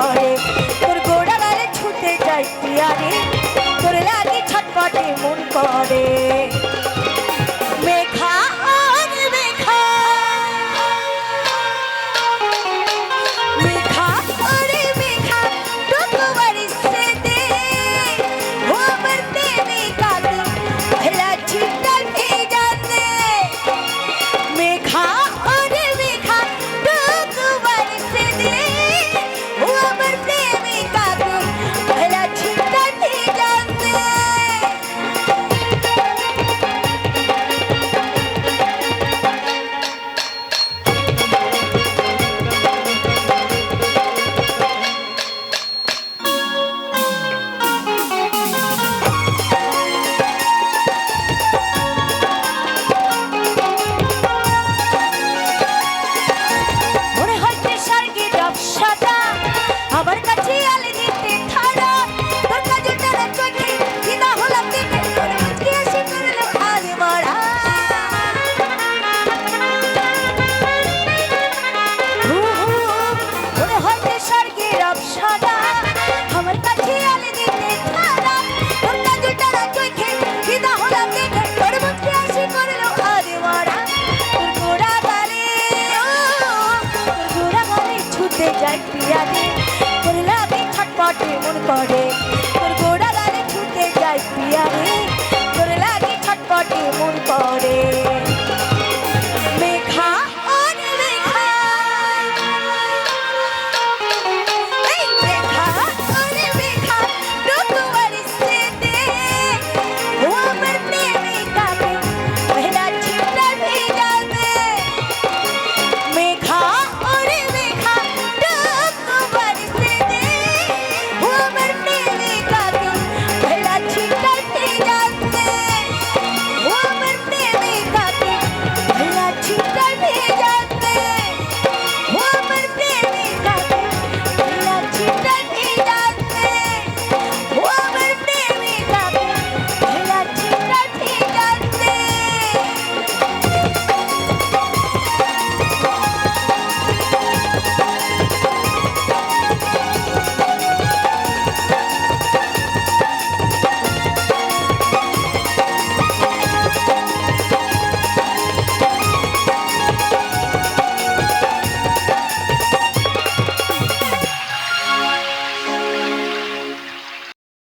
করে তোর গোড়া গালে ছুটে যাই পিয়ারে তোর লাগি ছটপটে মন করে মেঘা মেঘা মেঘা ওরে মেঘা টুকু বরিশে দে ও আমার প্রেমিকা ভেলা ছিটা ভেজা দে মেঘা ওরে মেঘা টুকু বরিশে দে ও আমার প্রেমিকা ভেলা ছিটা ভেজা দে আমার কাছে আলে দিতে ঠাড়া তোর কাজটা না চোখে কিনা হলাম দিতে তোর মুখে এসে করলো আরে মারা মনে হয়তো স্বর্গের অপসরা আমার কাছে আলে দিতে ঠাড়া তোর কাজটা না চোখে কিনা হলাম দিতে তোর মুখে এসে করলো আরে মারা তোর গোড়া গালে ছুটে যাই পিয়ারে তোর লাগে ছটপটে মন করে তোর গোড়া গালে ছুটে যাই পিয়ারে তোর লাগে ছটপটে মন করে